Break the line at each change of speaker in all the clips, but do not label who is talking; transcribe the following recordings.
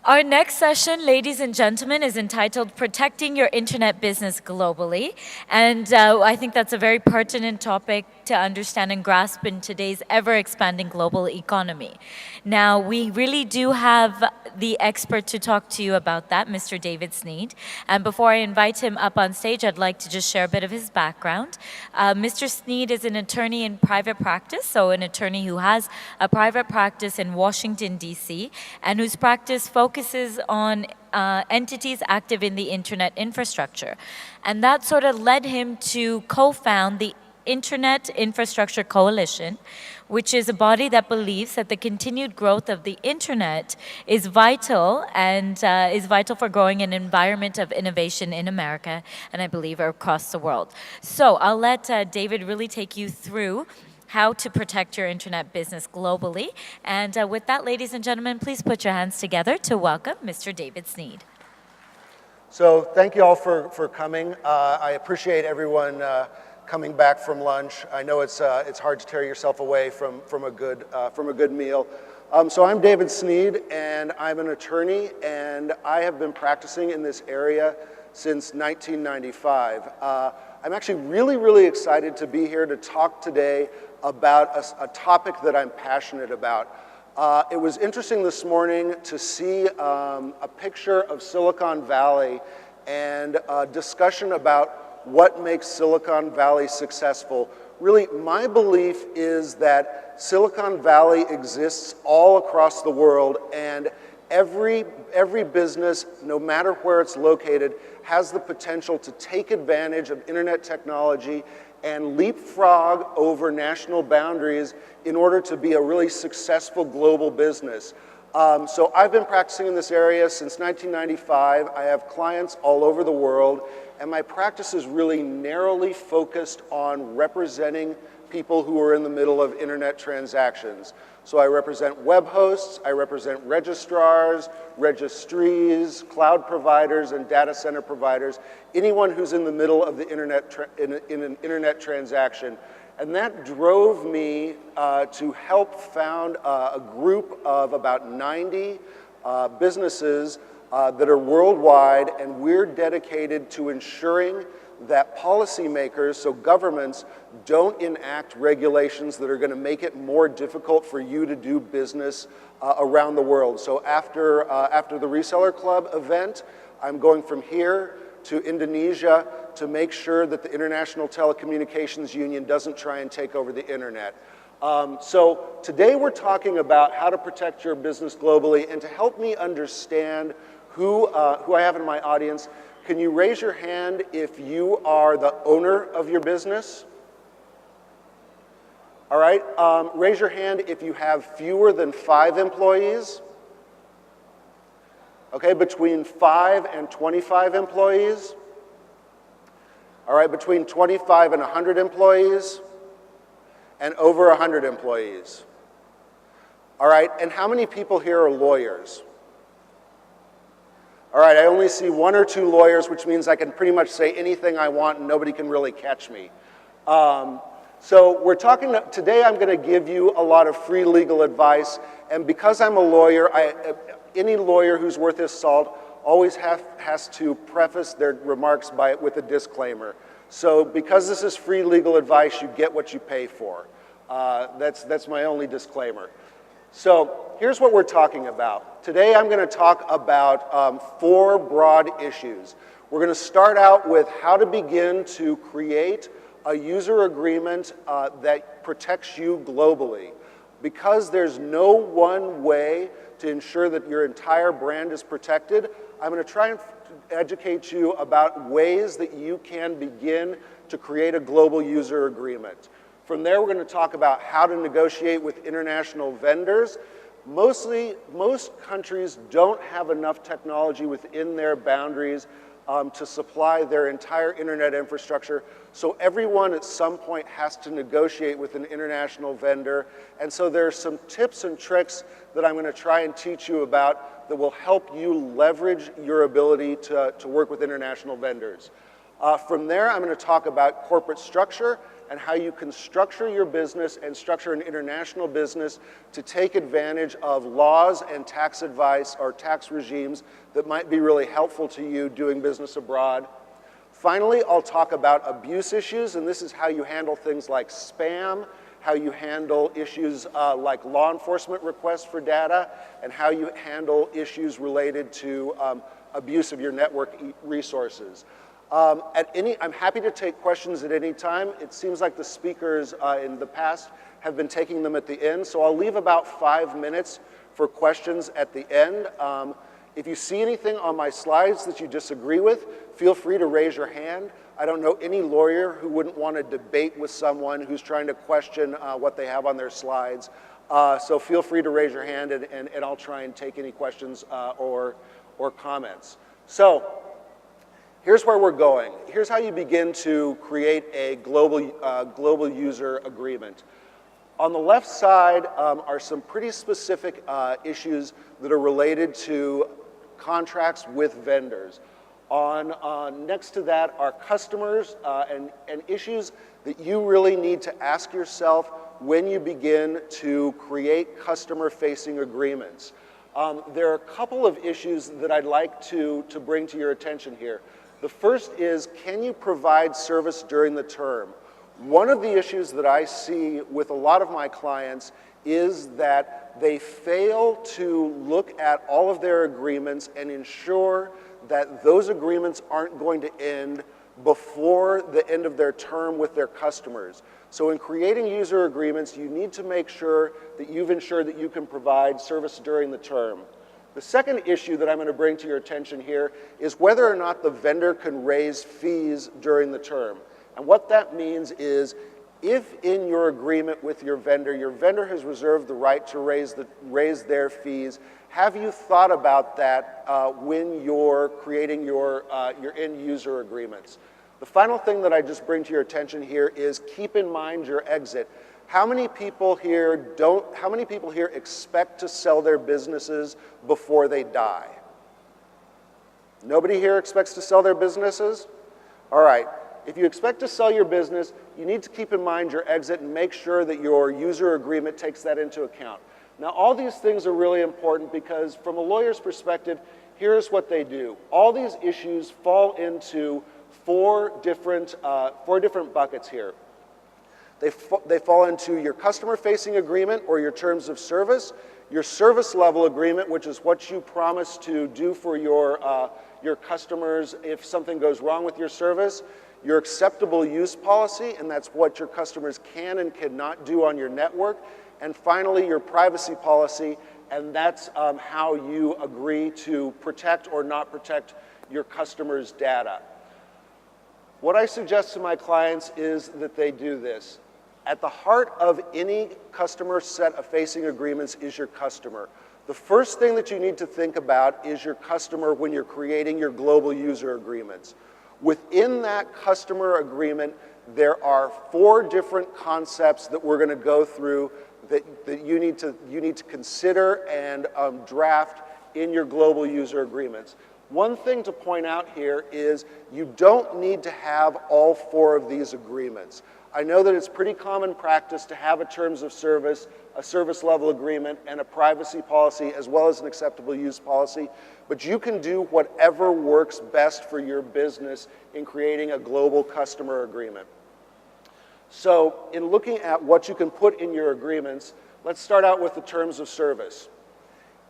Our next session, ladies and gentlemen, is entitled Protecting Your Internet Business Globally. And I think that's a very pertinent topic to understand and grasp in today's ever-expanding global economy. Now, we really do have the expert to talk to you about that, Mr. David Sneed. And before I invite him up on stage, I'd like to just share a bit of his background. Mr. Sneed is an attorney in private practice, so an attorney who has a private practice in Washington, D.C., and whose practice focuses on entities active in the internet infrastructure. And that sort of led him to co-found the Internet Infrastructure Coalition, which is a body that believes that the continued growth of the internet is vital and is vital for growing an environment of innovation in America and I believe across the world. So I'll let David really take you through how to protect your internet business globally. And with that, ladies and gentlemen, please put your hands together to welcome Mr. David Sneed.
So thank you all for coming. I appreciate everyone coming back from lunch. I know it's hard to tear yourself away from a good meal. So I'm David Sneed, and I'm an attorney, and I have been practicing in this area since 1995. I'm actually really excited to be here to talk today about a topic that I'm passionate about. It was interesting this morning to see a picture of Silicon Valley and a discussion about what makes Silicon Valley successful. Really, my belief is that Silicon Valley exists all across the world, and every business, no matter where it's located, has the potential to take advantage of internet technology and leapfrog over national boundaries in order to be a really successful global business. So I've been practicing in this area since 1995. I have clients all over the world, and my practice is really narrowly focused on representing people who are in the middle of internet transactions. So I represent web hosts, I represent registrars, registries, cloud providers, and data center providers, anyone who's in the middle of the internet in an internet transaction. And that drove me to help found a group of about 90 businesses that are worldwide, and we're dedicated to ensuring that policymakers, so governments, don't enact regulations that are going to make it more difficult for you to do business around the world. So after the Reseller Club event, I'm going from here to Indonesia to make sure that the International Telecommunications Union doesn't try and take over the internet. So today we're talking about how to protect your business globally, and to help me understand who I have in my audience, can you raise your hand if you are the owner of your business? All right, raise your hand if you have fewer than 5 employees. Okay, between 5 and 25 employees. All right, between 25 and 100 employees, and over 100 employees. All right, and how many people here are lawyers? All right, I only see 1 or 2 lawyers, which means I can pretty much say anything I want and nobody can really catch me. So we're talking, today I'm going to give you a lot of free legal advice, and because I'm a lawyer, any lawyer who's worth his salt always has to preface their remarks with a disclaimer. So because this is free legal advice, you get what you pay for. That's my only disclaimer. So here's what we're talking about. Today I'm going to talk about 4 broad issues. We're going to start out with how to begin to create a user agreement that protects you globally. Because there's no one way to ensure that your entire brand is protected, I'm going to try and educate you about ways that you can begin to create a global user agreement. From there, we're going to talk about how to negotiate with international vendors. Most countries don't have enough technology within their boundaries to supply their entire internet infrastructure. So everyone at some point has to negotiate with an international vendor. And so there are some tips and tricks that I'm going to try and teach you about that will help you leverage your ability to work with international vendors. From there, I'm going to talk about corporate structure, and how you can structure your business and structure an international business to take advantage of laws and tax advice or tax regimes that might be really helpful to you doing business abroad. Finally, I'll talk about abuse issues, and this is how you handle things like spam, how you handle issues like law enforcement requests for data, and how you handle issues related to abuse of your network resources. I'm happy to take questions at any time. It seems like the speakers in the past have been taking them at the end, so I'll leave about 5 minutes for questions at the end. If you see anything on my slides that you disagree with, feel free to raise your hand. I don't know any lawyer who wouldn't want to debate with someone who's trying to question what they have on their slides. So feel free to raise your hand, and I'll try and take any questions or comments. So here's where we're going. Here's how you begin to create a global user agreement. On the left side are some pretty specific issues that are related to contracts with vendors. Next to that are customers and issues that you really need to ask yourself when you begin to create customer-facing agreements. There are a couple of issues that I'd like to bring to your attention here. The first is, can you provide service during the term? One of the issues that I see with a lot of my clients is that they fail to look at all of their agreements and ensure that those agreements aren't going to end before the end of their term with their customers. So in creating user agreements, you need to make sure that you've ensured that you can provide service during the term. The second issue that I'm going to bring to your attention here is whether or not the vendor can raise fees during the term. And what that means is, if in your agreement with your vendor has reserved the right to raise their fees, have you thought about that when you're creating your end user agreements? The final thing that I just bring to your attention here is keep in mind your exit. How many people here expect to sell their businesses before they die? Nobody here expects to sell their businesses? All right. If you expect to sell your business, you need to keep in mind your exit and make sure that your user agreement takes that into account. Now, all these things are really important because from a lawyer's perspective, here's what they do. All these issues fall into four different buckets here. They fall into your customer-facing agreement or your terms of service, your service level agreement, which is what you promise to do for your customers if something goes wrong with your service, your acceptable use policy, and that's what your customers can and cannot do on your network, and finally your privacy policy, and that's how you agree to protect or not protect your customers' data. What I suggest to my clients is that they do this. At the heart of any customer set of facing agreements is your customer. The first thing that you need to think about is your customer when you're creating your global user agreements. Within that customer agreement, there are 4 different concepts that we're going to go through that you need to consider and draft in your global user agreements. One thing to point out here is you don't need to have all 4 of these agreements. I know that it's pretty common practice to have a terms of service, a service level agreement, and a privacy policy, as well as an acceptable use policy, but you can do whatever works best for your business in creating a global customer agreement. So in looking at what you can put in your agreements, let's start out with the terms of service.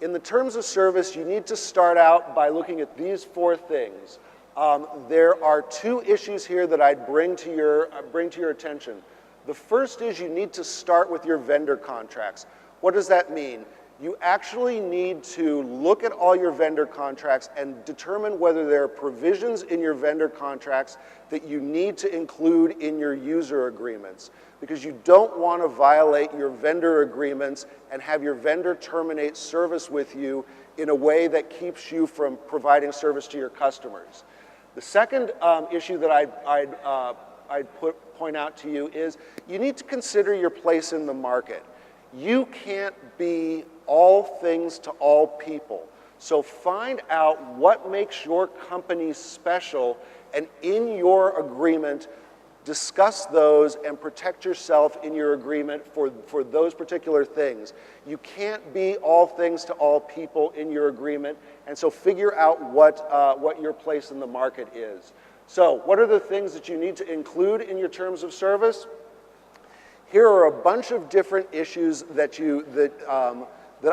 In the terms of service, you need to start out by looking at these 4 things. There are 2 issues here that I'd bring to your attention. The first is you need to start with your vendor contracts. What does that mean? You actually need to look at all your vendor contracts and determine whether there are provisions in your vendor contracts that you need to include in your user agreements, because you don't want to violate your vendor agreements and have your vendor terminate service with you in a way that keeps you from providing service to your customers. The second issue that I'd point out to you is you need to consider your place in the market. You can't be all things to all people. So find out what makes your company special, and in your agreement, Discuss those and protect yourself in your agreement for those particular things. You can't be all things to all people in your agreement, and so figure out what your place in the market is. So what are the things that you need to include in your terms of service? Here are a bunch of different issues that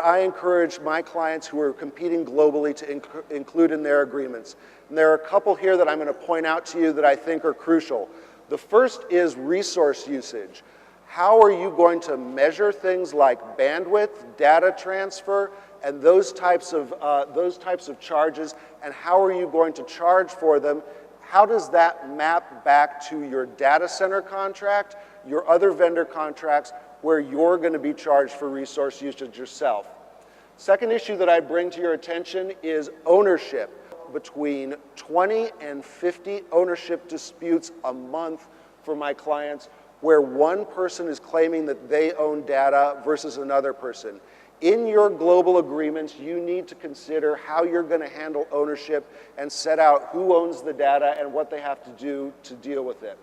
I encourage my clients who are competing globally to include in their agreements. And there are a couple here that I'm going to point out to you that I think are crucial. The first is resource usage. How are you going to measure things like bandwidth, data transfer, and those types of charges, and how are you going to charge for them? How does that map back to your data center contract, your other vendor contracts, where you're going to be charged for resource usage yourself? Second issue that I bring to your attention is ownership. Between 20 and 50 ownership disputes a month for my clients, where one person is claiming that they own data versus another person. In your global agreements, you need to consider how you're going to handle ownership and set out who owns the data and what they have to do to deal with it.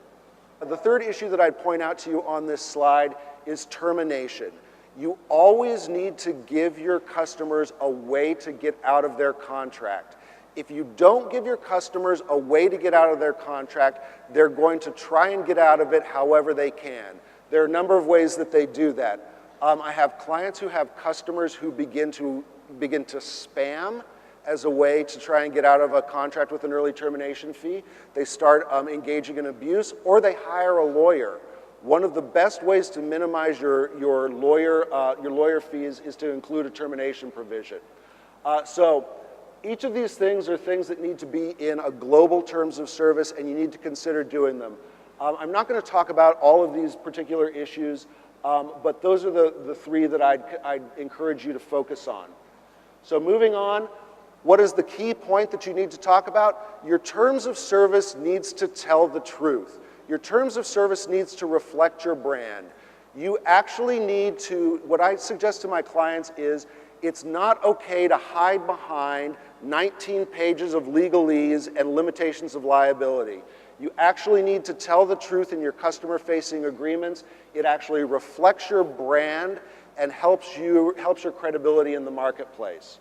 The third issue that I'd point out to you on this slide is termination. You always need to give your customers a way to get out of their contract. If you don't give your customers a way to get out of their contract, they're going to try and get out of it however they can. There are a number of ways that they do that. I have clients who have customers who begin to spam as a way to try and get out of a contract with an early termination fee. They start engaging in abuse, or they hire a lawyer. One of the best ways to minimize your lawyer fees is to include a termination provision. So each of these things are things that need to be in a global terms of service, and you need to consider doing them. I'm not going to talk about all of these particular issues, but those are the three that I'd encourage you to focus on. So moving on, what is the key point that you need to talk about? Your terms of service needs to tell the truth. Your terms of service needs to reflect your brand. You actually need to, what I suggest to my clients is, it's not okay to hide behind 19 pages of legalese and limitations of liability. You actually need to tell the truth in your customer-facing agreements. It actually reflects your brand and helps your credibility in the marketplace.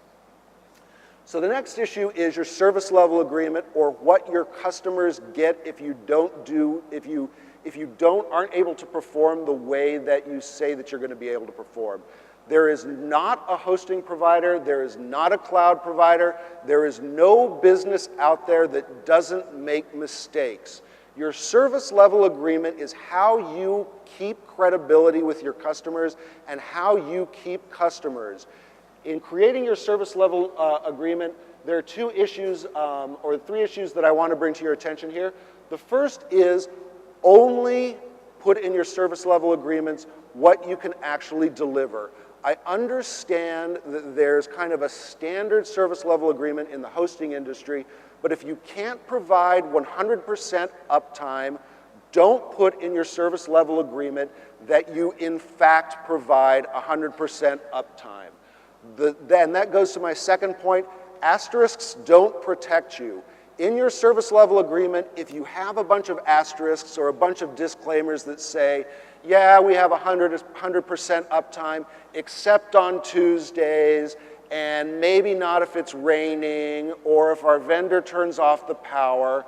So the next issue is your service level agreement, or what your customers get if you aren't able to perform the way that you say that you're going to be able to perform. There is not a hosting provider, there is not a cloud provider, there is no business out there that doesn't make mistakes. Your service level agreement is how you keep credibility with your customers and how you keep customers. In creating your service level agreement, there are two issues, or three issues that I want to bring to your attention here. The first is only put in your service level agreements what you can actually deliver. I understand that there's kind of a standard service level agreement in the hosting industry, but if you can't provide 100% uptime, don't put in your service level agreement that you in fact provide 100% uptime. Then that goes to my second point. Asterisks don't protect you. In your service level agreement, if you have a bunch of asterisks or a bunch of disclaimers that say, yeah, we have 100% uptime, except on Tuesdays, and maybe not if it's raining, or if our vendor turns off the power,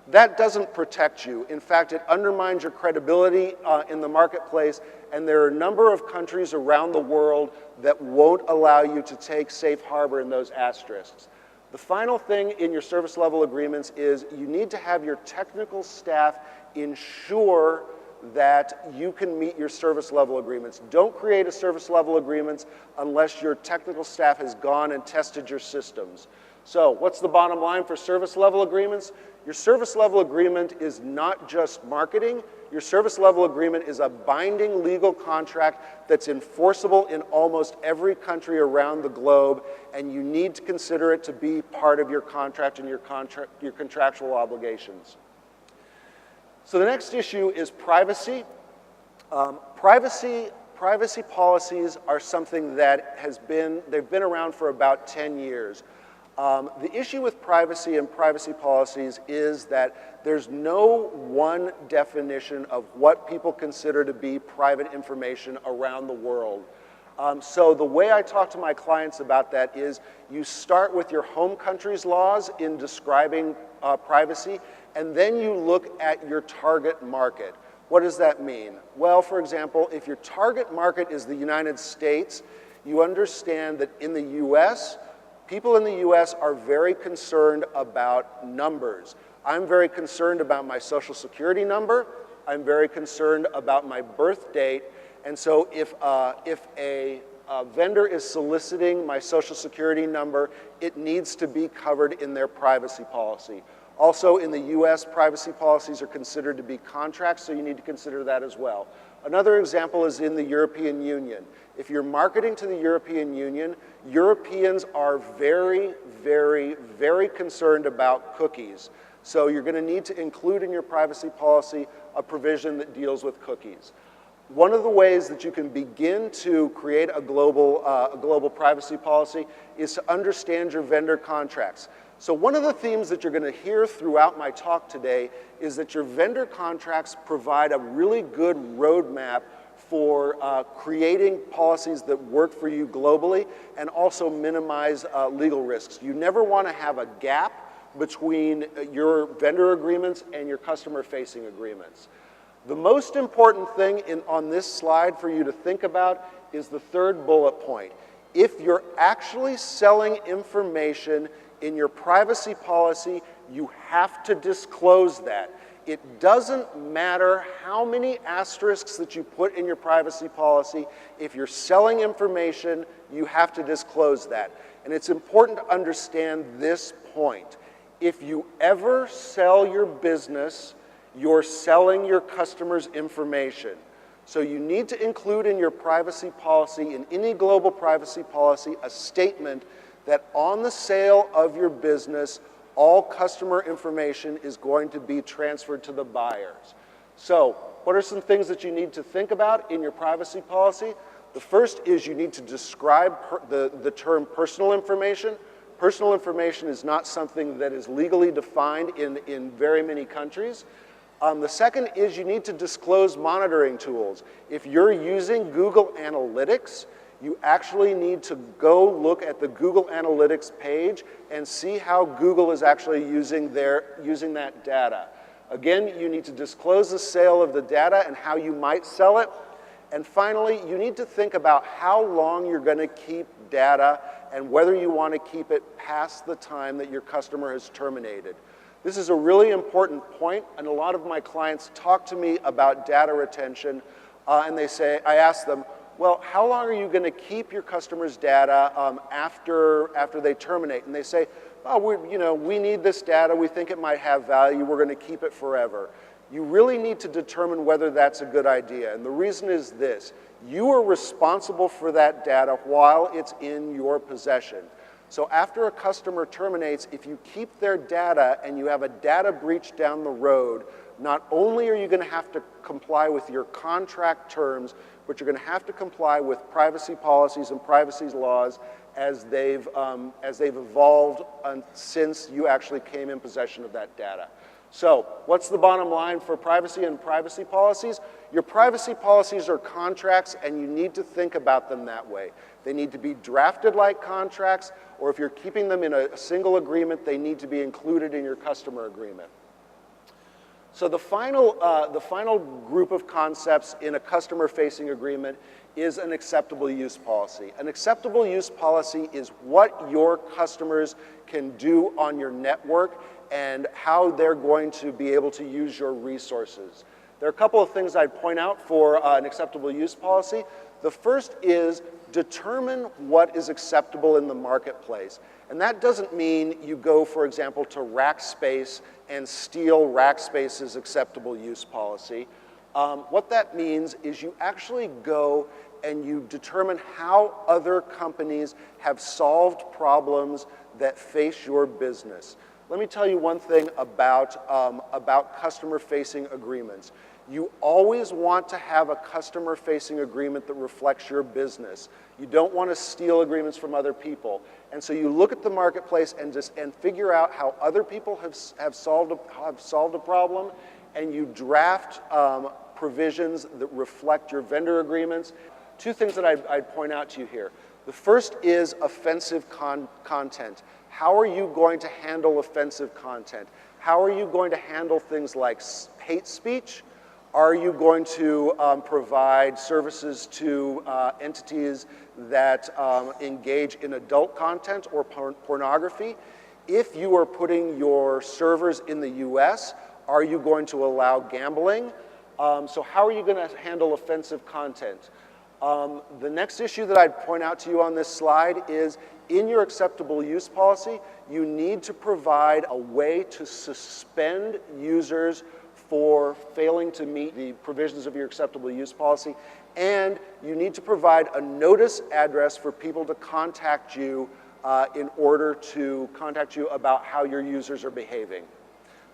that doesn't protect you. In fact, it undermines your credibility in the marketplace, and there are a number of countries around the world that won't allow you to take safe harbor in those asterisks. The final thing in your service level agreements is you need to have your technical staff ensure that you can meet your service level agreements. Don't create a service level agreements unless your technical staff has gone and tested your systems. So what's the bottom line for service level agreements? Your service level agreement is not just marketing. Your service level agreement is a binding legal contract that's enforceable in almost every country around the globe, and you need to consider it to be part of your contract and your contractual obligations. So the next issue is privacy. Privacy policies are something that they've been around for about 10 years. The issue with privacy and privacy policies is that there's no one definition of what people consider to be private information around the world. So the way I talk to my clients about that is you start with your home country's laws in describing privacy, and then you look at your target market. What does that mean? Well, for example, if your target market is the United States, you understand that in the US, people in the US are very concerned about numbers. I'm very concerned about my social security number. I'm very concerned about my birth date. And so if a vendor is soliciting my social security number, it needs to be covered in their privacy policy. Also, in the US, privacy policies are considered to be contracts, so you need to consider that as well. Another example is in the European Union. If you're marketing to the European Union, Europeans are very, very, very concerned about cookies. So you're going to need to include in your privacy policy a provision that deals with cookies. One of the ways that you can begin to create a global privacy policy is to understand your vendor contracts. So one of the themes that you're going to hear throughout my talk today is that your vendor contracts provide a really good roadmap for creating policies that work for you globally and also minimize legal risks. You never want to have a gap between your vendor agreements and your customer-facing agreements. The most important thing on this slide for you to think about is the third bullet point. If you're actually selling information in your privacy policy, you have to disclose that. It doesn't matter how many asterisks that you put in your privacy policy. If you're selling information, you have to disclose that. And it's important to understand this point. If you ever sell your business, you're selling your customers' information. So you need to include in your privacy policy, in any global privacy policy, a statement that on the sale of your business, all customer information is going to be transferred to the buyers. So what are some things that you need to think about in your privacy policy? The first is you need to describe the term personal information. Personal information is not something that is legally defined in very many countries. The second is you need to disclose monitoring tools. If you're using Google Analytics, you actually need to go look at the Google Analytics page and see how Google is actually using that data. Again, you need to disclose the sale of the data and how you might sell it. And finally, you need to think about how long you're going to keep data and whether you want to keep it past the time that your customer has terminated. This is a really important point, and a lot of my clients talk to me about data retention, and I ask them, well, how long are you going to keep your customers' data after they terminate? And they say, oh, we need this data. We think it might have value. We're going to keep it forever. You really need to determine whether that's a good idea. And the reason is this. You are responsible for that data while it's in your possession. So after a customer terminates, if you keep their data and you have a data breach down the road, not only are you going to have to comply with your contract terms, but you're going to have to comply with privacy policies and privacy laws as they've evolved since you actually came in possession of that data. So what's the bottom line for privacy and privacy policies? Your privacy policies are contracts, and you need to think about them that way. They need to be drafted like contracts, or if you're keeping them in a single agreement, they need to be included in your customer agreement. So the final group of concepts in a customer-facing agreement is an acceptable use policy. An acceptable use policy is what your customers can do on your network and how they're going to be able to use your resources. There are a couple of things I'd point out for an acceptable use policy. The first is determine what is acceptable in the marketplace. And that doesn't mean you go, for example, to Rackspace and steal Rackspace's acceptable use policy. What that means is you actually go and you determine how other companies have solved problems that face your business. Let me tell you one thing about customer-facing agreements. You always want to have a customer-facing agreement that reflects your business. You don't want to steal agreements from other people. And so you look at the marketplace and figure out how other people have solved a problem, and you draft provisions that reflect your vendor agreements. Two things that I'd point out to you here. The first is offensive content. How are you going to handle offensive content? How are you going to handle things like hate speech? Are you going to provide services to entities that engage in adult content or pornography? If you are putting your servers in the US, are you going to allow gambling? So how are you going to handle offensive content? The next issue that I'd point out to you on this slide is in your acceptable use policy, you need to provide a way to suspend users for failing to meet the provisions of your acceptable use policy, and you need to provide a notice address for people to contact you in order to contact you about how your users are behaving.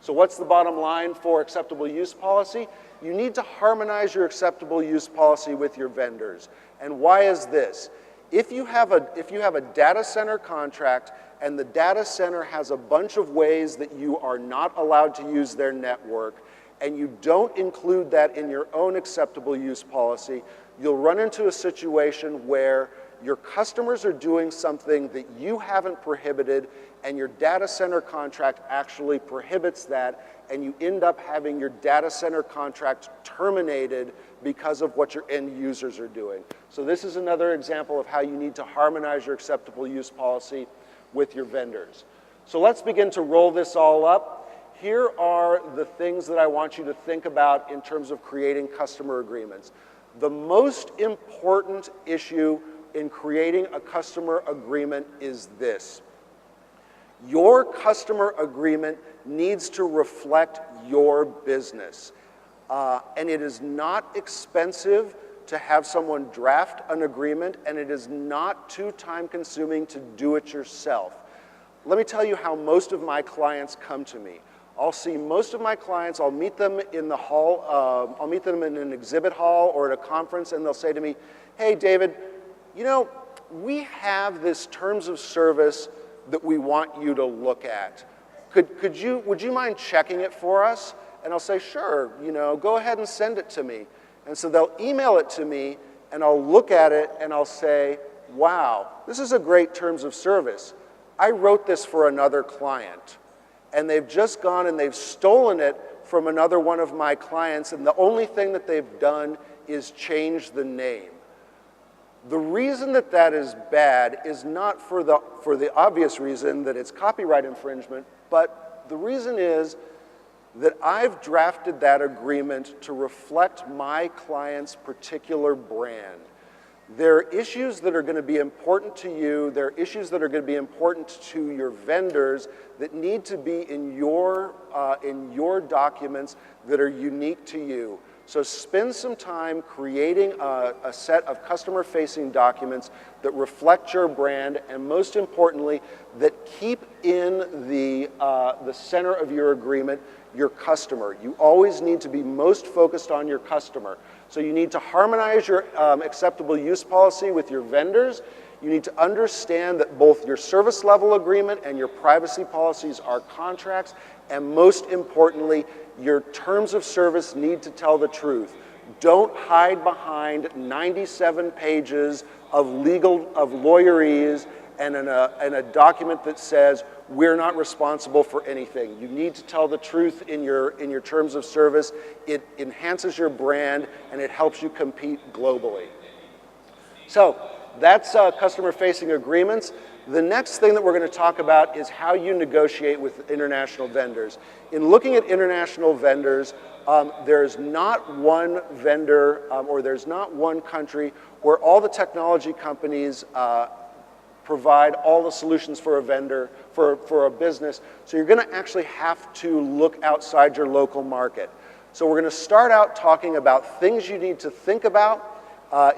So what's the bottom line for acceptable use policy? You need to harmonize your acceptable use policy with your vendors. And why is this? If you have a data center contract and the data center has a bunch of ways that you are not allowed to use their network, and you don't include that in your own acceptable use policy, you'll run into a situation where your customers are doing something that you haven't prohibited, and your data center contract actually prohibits that, and you end up having your data center contract terminated because of what your end users are doing. So this is another example of how you need to harmonize your acceptable use policy with your vendors. So let's begin to roll this all up. Here are the things that I want you to think about in terms of creating customer agreements. The most important issue in creating a customer agreement is this. Your customer agreement needs to reflect your business. And it is not expensive to have someone draft an agreement, and it is not too time-consuming to do it yourself. Let me tell you how most of my clients come to me. I'll see most of my clients, I'll meet them in the hall, I'll meet them in an exhibit hall or at a conference, and they'll say to me, hey, David, you know, we have this terms of service that we want you to look at. Would you mind checking it for us? And I'll say, sure, you know, go ahead and send it to me. And so they'll email it to me, and I'll look at it, and I'll say, wow, this is a great terms of service. I wrote this for another client, and they've just gone and they've stolen it from another one of my clients, and the only thing that they've done is change the name. The reason that that is bad is not for the obvious reason that it's copyright infringement, but the reason is that I've drafted that agreement to reflect my client's particular brand. There are issues that are going to be important to you, there are issues that are going to be important to your vendors that need to be in your documents that are unique to you. So spend some time creating a set of customer-facing documents that reflect your brand, and most importantly, that keep in the center of your agreement your customer. You always need to be most focused on your customer. So you need to harmonize your acceptable use policy with your vendors. You need to understand that both your service level agreement and your privacy policies are contracts, and most importantly, your terms of service need to tell the truth. Don't hide behind 97 pages of lawyerese and a document that says we're not responsible for anything. You need to tell the truth in your terms of service. It enhances your brand and it helps you compete globally. So that's customer-facing agreements. The next thing that we're going to talk about is how you negotiate with international vendors. In looking at international vendors, there's not one vendor or there's not one country where all the technology companies provide all the solutions for a vendor, for a business. So you're going to actually have to look outside your local market. So we're going to start out talking about things you need to think about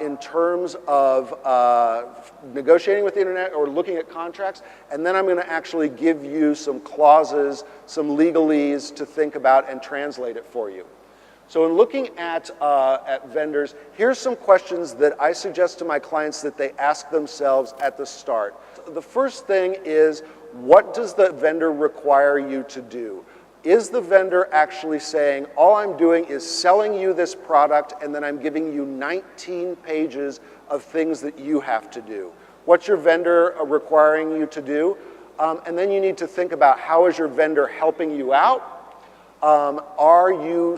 in terms of negotiating with the internet or looking at contracts, and then I'm going to actually give you some clauses, some legalese to think about and translate it for you. So in looking at vendors, here's some questions that I suggest to my clients that they ask themselves at the start. The first thing is, what does the vendor require you to do? Is the vendor actually saying, all I'm doing is selling you this product and then I'm giving you 19 pages of things that you have to do? What's your vendor requiring you to do? And then you need to think about, how is your vendor helping you out? Are you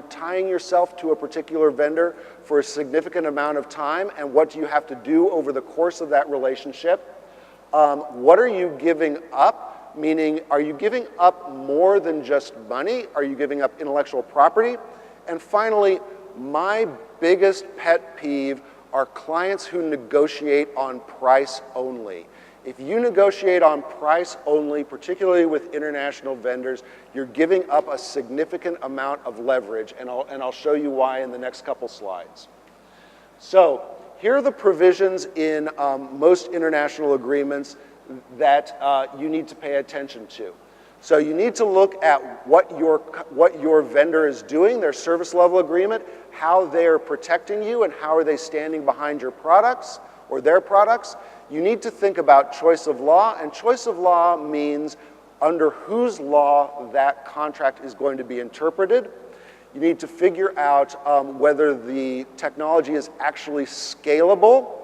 tying yourself to a particular vendor for a significant amount of time, and what do you have to do over the course of that relationship? What are you giving up? Meaning, are you giving up more than just money? Are you giving up intellectual property? And finally, my biggest pet peeve are clients who negotiate on price only. If you negotiate on price only, particularly with international vendors, you're giving up a significant amount of leverage, and I'll show you why in the next couple slides. So here are the provisions in most international agreements that you need to pay attention to. So you need to look at what your vendor is doing, their service level agreement, how they're protecting you, and how are they standing behind your products or their products. You need to think about choice of law, and choice of law means under whose law that contract is going to be interpreted. You need to figure out whether the technology is actually scalable.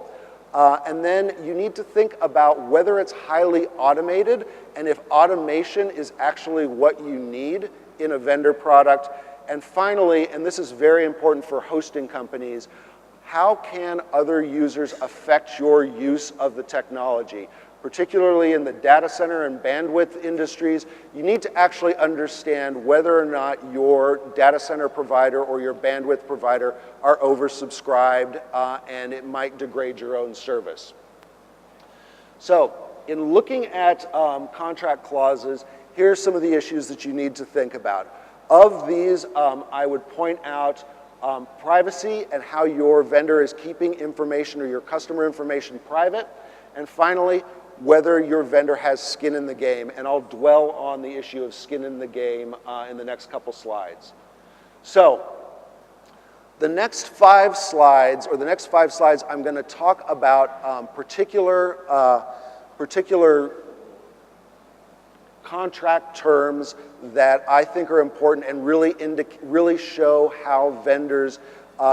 And then you need to think about whether it's highly automated and if automation is actually what you need in a vendor product. And finally, and this is very important for hosting companies, how can other users affect your use of the technology? Particularly in the data center and bandwidth industries, you need to actually understand whether or not your data center provider or your bandwidth provider are oversubscribed, and it might degrade your own service. So, in looking at contract clauses, here's some of the issues that you need to think about. Of these, I would point out privacy and how your vendor is keeping information or your customer information private. And finally, whether your vendor has skin in the game, and I'll dwell on the issue of skin in the game in the next couple slides. So, the next 5 slides, I'm going to talk about particular contract terms that I think are important and really show how vendors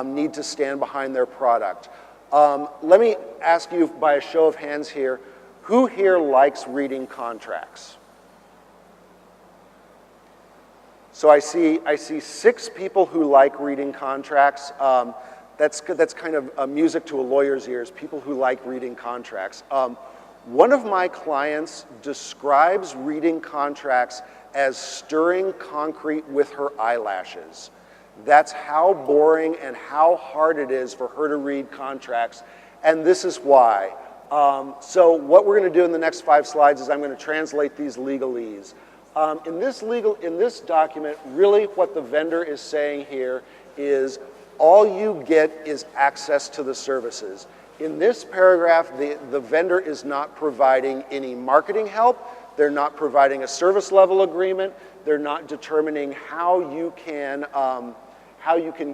need to stand behind their product. Let me ask you by a show of hands here, who here likes reading contracts? So I see 6 people who like reading contracts. That's kind of music to a lawyer's ears, people who like reading contracts. One of my clients describes reading contracts as stirring concrete with her eyelashes. That's how boring and how hard it is for her to read contracts, and this is why. So what we're going to do in the next 5 slides is I'm going to translate these legalese. In this document, really what the vendor is saying here is all you get is access to the services. In this paragraph, the vendor is not providing any marketing help. They're not providing a service level agreement. They're not determining how you can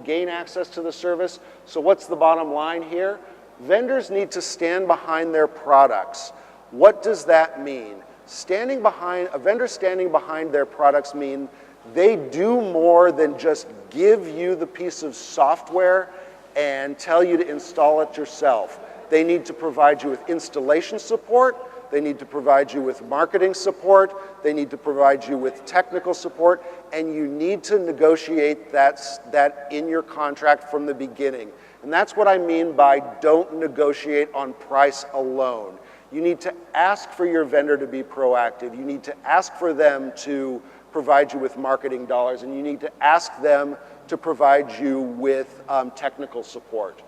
gain access to the service. So what's the bottom line here? Vendors need to stand behind their products. What does that mean? A vendor standing behind their products mean they do more than just give you the piece of software and tell you to install it yourself. They need to provide you with installation support. They need to provide you with marketing support. They need to provide you with technical support. And you need to negotiate that in your contract from the beginning. And that's what I mean by don't negotiate on price alone. You need to ask for your vendor to be proactive. You need to ask for them to provide you with marketing dollars, and you need to ask them to provide you with technical support.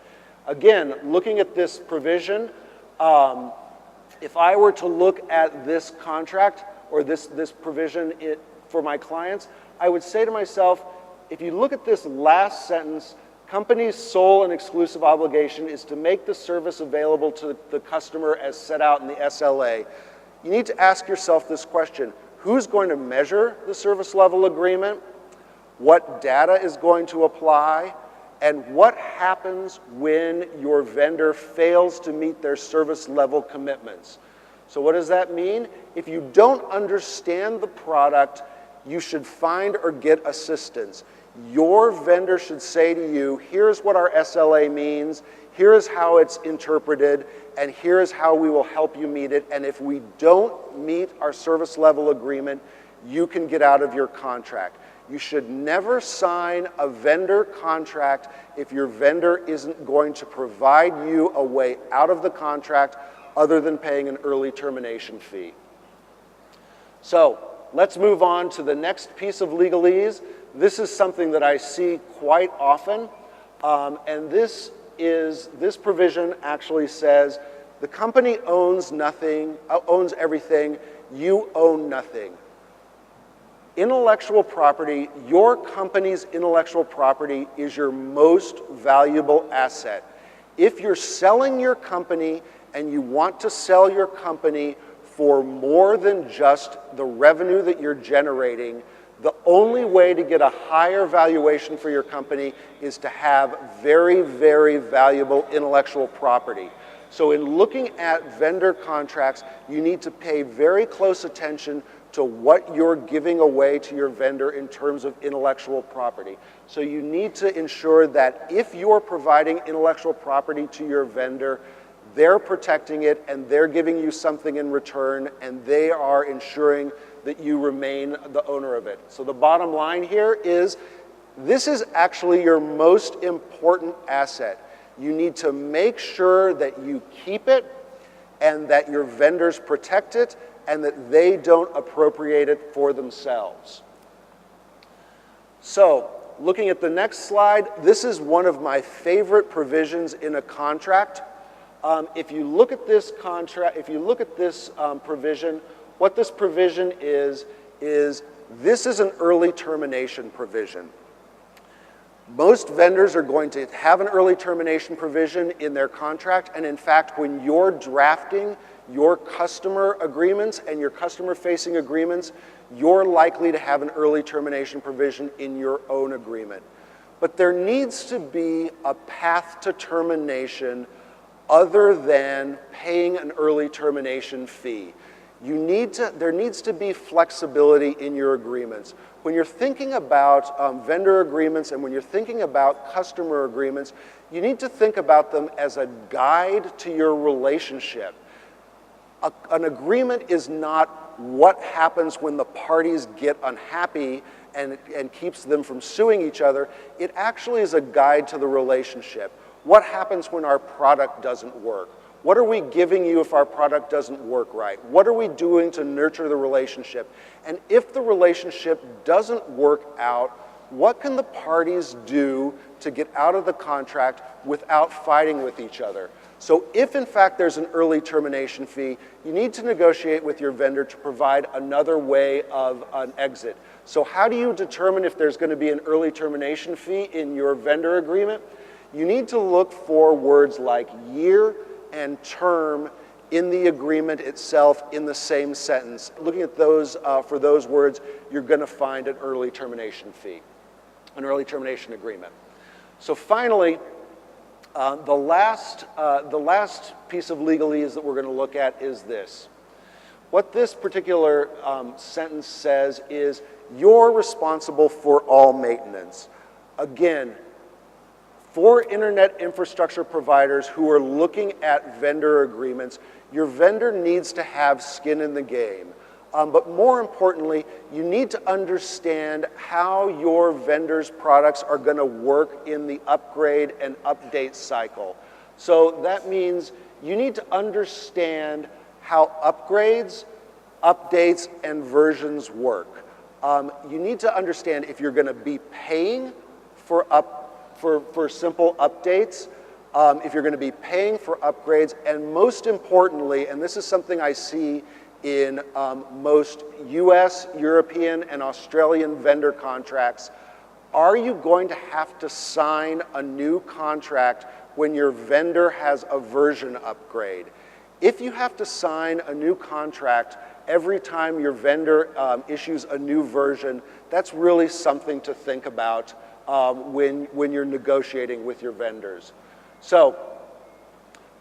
Again, looking at this provision, if I were to look at this contract or this provision for my clients, I would say to myself, if you look at this last sentence, company's sole and exclusive obligation is to make the service available to the customer as set out in the SLA. You need to ask yourself this question: who's going to measure the service level agreement? what data is going to apply, and what happens when your vendor fails to meet their service level commitments. So what does that mean? If you don't understand the product, you should find or get assistance. Your vendor should say to you, here's what our SLA means, here is how it's interpreted, and here is how we will help you meet it. And if we don't meet our service level agreement, you can get out of your contract. You should never sign a vendor contract if your vendor isn't going to provide you a way out of the contract other than paying an early termination fee. So let's move on to the next piece of legalese. This is something that I see quite often, and this provision actually says the company owns everything, you own nothing. Intellectual property, your company's intellectual property is your most valuable asset. If you're selling your company and you want to sell your company for more than just the revenue that you're generating, the only way to get a higher valuation for your company is to have very, very valuable intellectual property. So in looking at vendor contracts, you need to pay very close attention to what you're giving away to your vendor in terms of intellectual property. So you need to ensure that if you're providing intellectual property to your vendor, they're protecting it and they're giving you something in return, and they are ensuring that you remain the owner of it. So the bottom line here is this is actually your most important asset. You need to make sure that you keep it and that your vendors protect it and that they don't appropriate it for themselves. So, looking at the next slide, this is one of my favorite provisions in a contract. If you look at this provision, what this provision is this is an early termination provision. Most vendors are going to have an early termination provision in their contract, and in fact, when you're drafting your customer agreements and your customer-facing agreements, you're likely to have an early termination provision in your own agreement. But there needs to be a path to termination other than paying an early termination fee. There needs to be flexibility in your agreements. When you're thinking about vendor agreements and when you're thinking about customer agreements, you need to think about them as a guide to your relationship. An agreement is not what happens when the parties get unhappy and keeps them from suing each other. It actually is a guide to the relationship. What happens when our product doesn't work? What are we giving you if our product doesn't work right? What are we doing to nurture the relationship? And if the relationship doesn't work out, what can the parties do to get out of the contract without fighting with each other? So if in fact there's an early termination fee, you need to negotiate with your vendor to provide another way of an exit. So how do you determine if there's going to be an early termination fee in your vendor agreement? You need to look for words like year and term in the agreement itself in the same sentence. Looking at those, for those words, you're going to find an early termination fee, an early termination agreement. So finally, the last piece of legalese that we're going to look at is this. What this particular sentence says is you're responsible for all maintenance. Again, for internet infrastructure providers who are looking at vendor agreements, your vendor needs to have skin in the game. But more importantly, you need to understand how your vendor's products are going to work in the upgrade and update cycle. So that means you need to understand how upgrades, updates, and versions work. You need to understand if you're going to be paying for simple updates, if you're going to be paying for upgrades, and most importantly, and this is something I see in most US, European, and Australian vendor contracts, are you going to have to sign a new contract when your vendor has a version upgrade? If you have to sign a new contract every time your vendor issues a new version, that's really something to think about when you're negotiating with your vendors. So,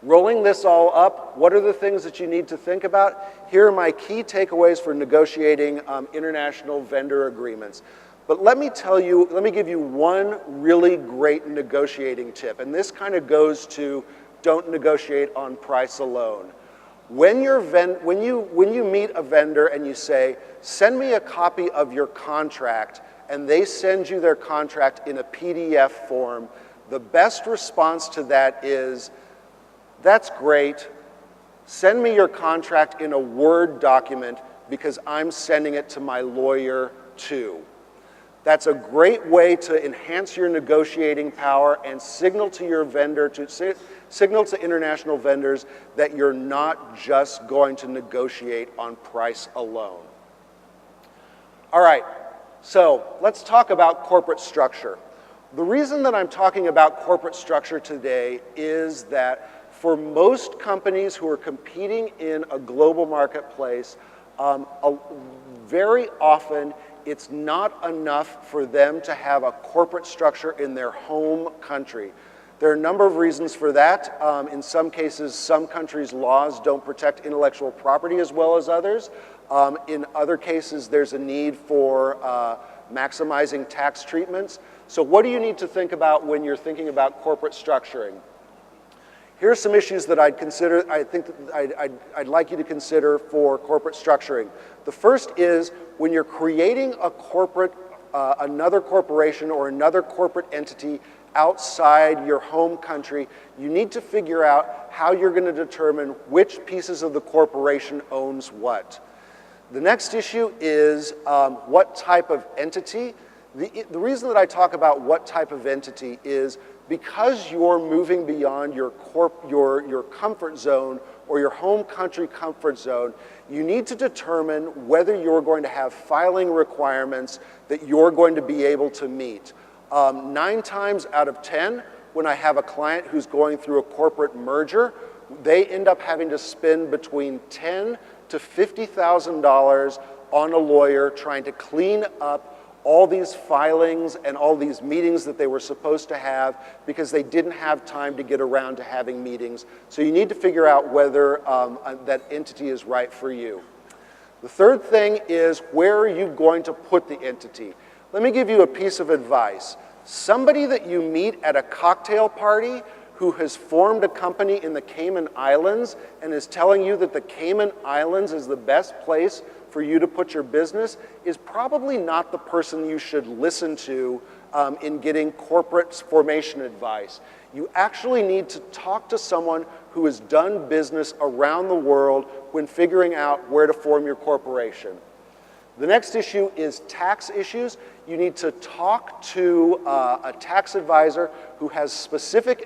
rolling this all up, what are the things that you need to think about? Here are my key takeaways for negotiating international vendor agreements. But let me give you one really great negotiating tip, and this kind of goes to don't negotiate on price alone. When you meet a vendor and you say, send me a copy of your contract, and they send you their contract in a PDF form, the best response to that is, that's great, send me your contract in a Word document because I'm sending it to my lawyer too. That's a great way to enhance your negotiating power and signal to your vendor, signal to international vendors that you're not just going to negotiate on price alone. All right, so let's talk about corporate structure. The reason that I'm talking about corporate structure today is that for most companies who are competing in a global marketplace, very often it's not enough for them to have a corporate structure in their home country. There are a number of reasons for that. In some cases, some countries' laws don't protect intellectual property as well as others. In other cases, there's a need for maximizing tax treatments. So what do you need to think about when you're thinking about corporate structuring? Here are some issues that I'd like you to consider for corporate structuring. The first is when you're creating a another corporation or another corporate entity outside your home country, you need to figure out how you're going to determine which pieces of the corporation owns what. The next issue is what type of entity. The reason that I talk about what type of entity is because you're moving beyond your comfort zone or your home country comfort zone, you need to determine whether you're going to have filing requirements that you're going to be able to meet. 9 times out of 10, when I have a client who's going through a corporate merger, they end up having to spend between $10,000 to $50,000 on a lawyer trying to clean up all these filings and all these meetings that they were supposed to have because they didn't have time to get around to having meetings. So you need to figure out whether that entity is right for you. The third thing is, where are you going to put the entity? Let me give you a piece of advice. Somebody that you meet at a cocktail party who has formed a company in the Cayman Islands and is telling you that the Cayman Islands is the best place for you to put your business is probably not the person you should listen to in getting corporate formation advice. You actually need to talk to someone who has done business around the world when figuring out where to form your corporation. The next issue is tax issues. You need to talk to a tax advisor who has specific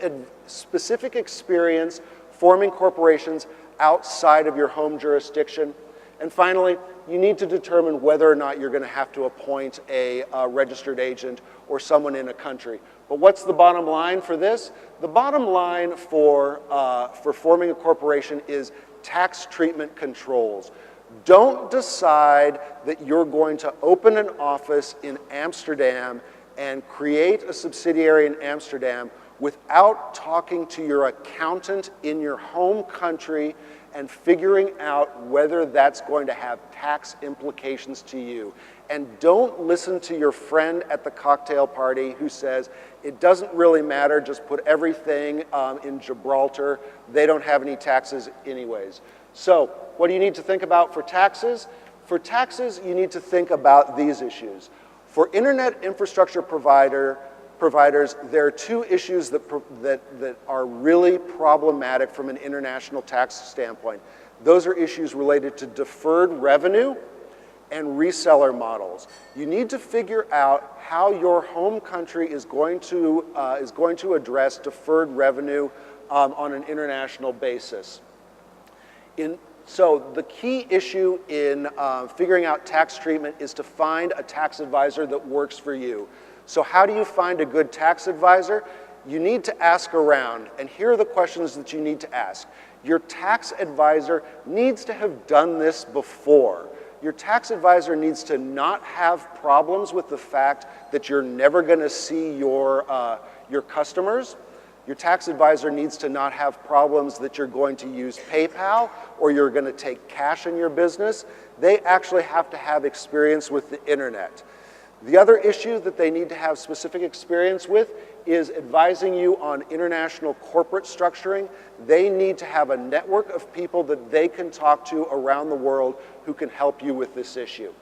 experience forming corporations outside of your home jurisdiction. And finally, you need to determine whether or not you're going to have to appoint a registered agent or someone in a country. But what's the bottom line for this? The bottom line for forming a corporation is tax treatment controls. Don't decide that you're going to open an office in Amsterdam and create a subsidiary in Amsterdam without talking to your accountant in your home country and figuring out whether that's going to have tax implications to you. And don't listen to your friend at the cocktail party who says, it doesn't really matter, just put everything in Gibraltar. They don't have any taxes anyways. So what do you need to think about for taxes? For taxes, you need to think about these issues. For internet infrastructure providers, there are 2 issues that are really problematic from an international tax standpoint. Those are issues related to deferred revenue and reseller models. You need to figure out how your home country is going to address deferred revenue on an international basis. So the key issue in figuring out tax treatment is to find a tax advisor that works for you. So how do you find a good tax advisor? you need to ask around, and here are the questions that you need to ask. Your tax advisor needs to have done this before. Your tax advisor needs to not have problems with the fact that you're never going to see your customers. Your tax advisor needs to not have problems that you're going to use PayPal or you're going to take cash in your business. They actually have to have experience with the internet. The other issue that they need to have specific experience with is advising you on international corporate structuring. They need to have a network of people that they can talk to around the world who can help you with this issue.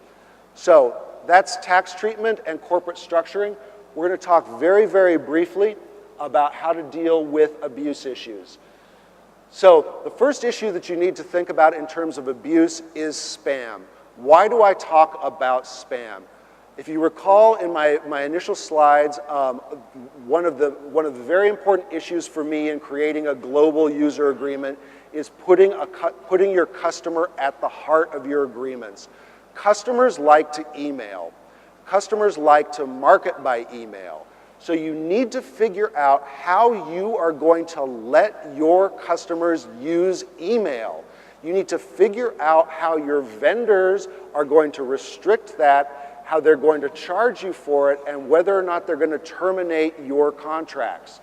So that's tax treatment and corporate structuring. We're going to talk very, very briefly about how to deal with abuse issues. So the first issue that you need to think about in terms of abuse is spam. Why do I talk about spam? If you recall in my initial slides, one of the very important issues for me in creating a global user agreement is putting your customer at the heart of your agreements. Customers like to email. Customers like to market by email. So you need to figure out how you are going to let your customers use email. You need to figure out how your vendors are going to restrict that, how they're going to charge you for it, and whether or not they're going to terminate your contracts.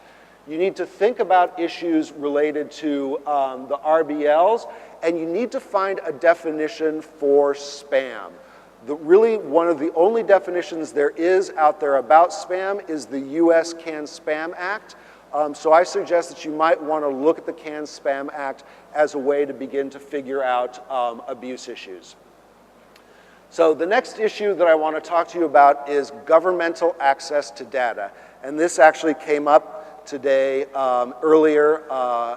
You need to think about issues related to the RBLs, and you need to find a definition for spam. Really, one of the only definitions there is out there about spam is the US CAN-SPAM Act. So I suggest that you might want to look at the CAN-SPAM Act as a way to begin to figure out abuse issues. So the next issue that I want to talk to you about is governmental access to data. And this actually came up today earlier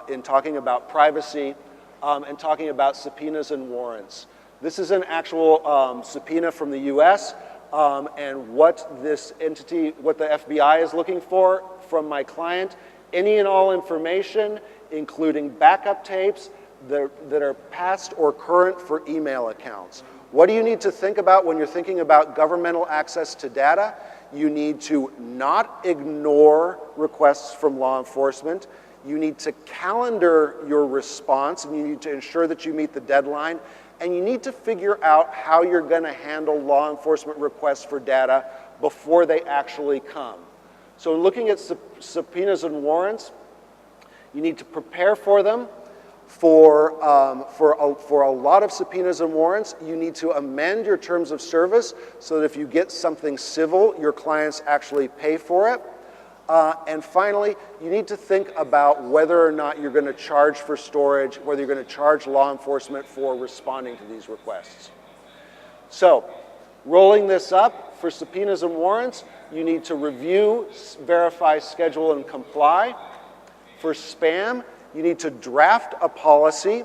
in talking about privacy and talking about subpoenas and warrants. This is an actual subpoena from the US and what this entity, what the FBI is looking for from my client, any and all information, including backup tapes that are past or current for email accounts. What do you need to think about when you're thinking about governmental access to data? You need to not ignore requests from law enforcement. You need to calendar your response, and you need to ensure that you meet the deadline. And you need to figure out how you're going to handle law enforcement requests for data before they actually come. So in looking at subpoenas and warrants, you need to prepare for them. For a lot of subpoenas and warrants, you need to amend your terms of service so that if you get something civil, your clients actually pay for it. And finally, you need to think about whether or not you're going to charge for storage, whether you're going to charge law enforcement for responding to these requests. So, rolling this up, for subpoenas and warrants, you need to review, verify, schedule, and comply. For spam, you need to draft a policy.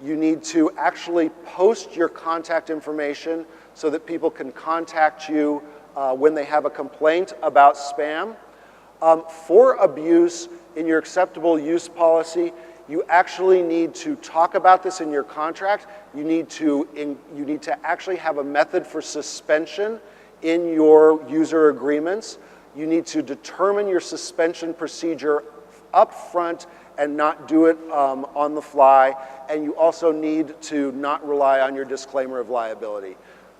You need to actually post your contact information so that people can contact you when they have a complaint about spam. For abuse, in your acceptable use policy, you actually need to talk about this in your contract. You need to actually have a method for suspension in your user agreements. You need to determine your suspension procedure up front and not do it on the fly. And you also need to not rely on your disclaimer of liability.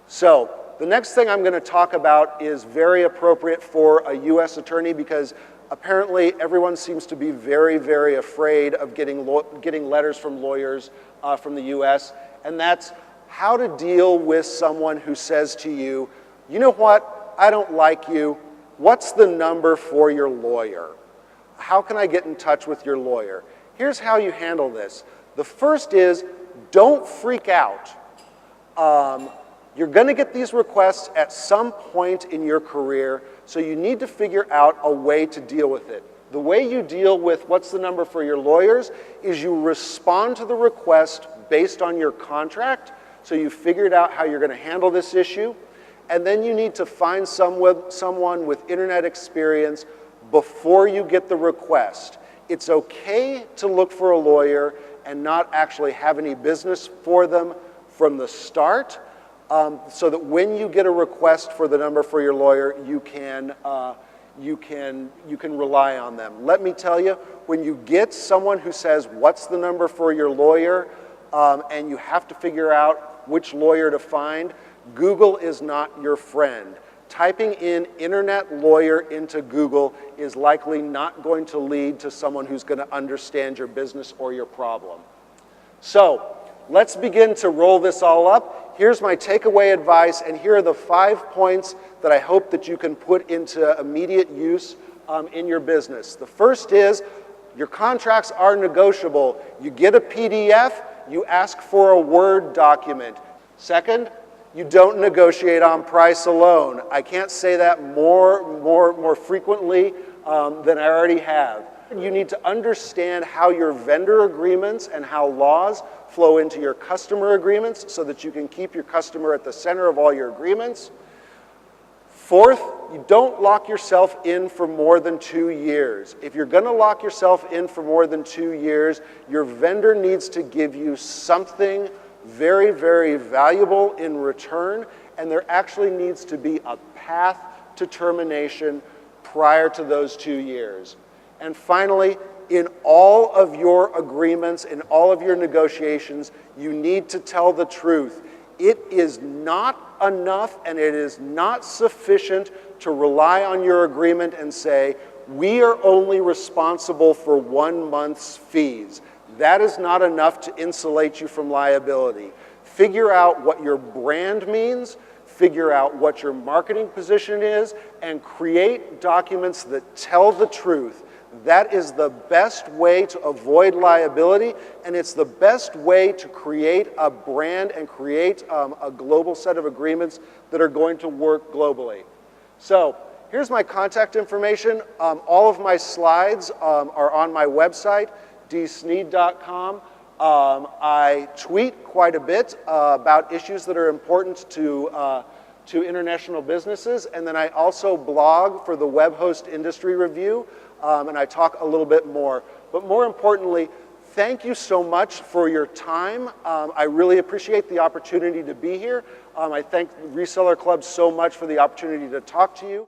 So the next thing I'm going to talk about is very appropriate for a US attorney because apparently everyone seems to be very, very afraid of getting letters from lawyers from the US. And that's how to deal with someone who says to you, you know what, I don't like you. What's the number for your lawyer? How can I get in touch with your lawyer? Here's how you handle this. The first is, don't freak out. You're going to get these requests at some point in your career, so you need to figure out a way to deal with it. The way you deal with what's the number for your lawyers is you respond to the request based on your contract, so you figured out how you're going to handle this issue, and then you need to find someone with internet experience before you get the request. It's okay to look for a lawyer and not actually have any business for them from the start, so that when you get a request for the number for your lawyer, you can you can rely on them. Let me tell you, when you get someone who says, what's the number for your lawyer, and you have to figure out which lawyer to find, Google is not your friend. Typing in internet lawyer into Google is likely not going to lead to someone who's going to understand your business or your problem. So let's begin to roll this all up. Here's my takeaway advice, and here are the 5 points that I hope that you can put into immediate use in your business. The first is your contracts are negotiable. You get a PDF, you ask for a Word document. Second, you don't negotiate on price alone. I can't say that more frequently than I already have. You need to understand how your vendor agreements and how laws flow into your customer agreements so that you can keep your customer at the center of all your agreements. Fourth, you don't lock yourself in for more than 2 years. If you're going to lock yourself in for more than 2 years, your vendor needs to give you something very, very valuable in return, and there actually needs to be a path to termination prior to those 2 years. And finally, in all of your agreements, in all of your negotiations, you need to tell the truth. It is not enough and it is not sufficient to rely on your agreement and say, we are only responsible for 1 month's fees. That is not enough to insulate you from liability. Figure out what your brand means, figure out what your marketing position is, and create documents that tell the truth. That is the best way to avoid liability, and it's the best way to create a brand and create a global set of agreements that are going to work globally. So here's my contact information. All of my slides are on my website, dsneed.com. I tweet quite a bit about issues that are important to international businesses, and then I also blog for the Web Host Industry Review, and I talk a little bit more. But more importantly, thank you so much for your time. I really appreciate the opportunity to be here. I thank Reseller Club so much for the opportunity to talk to you.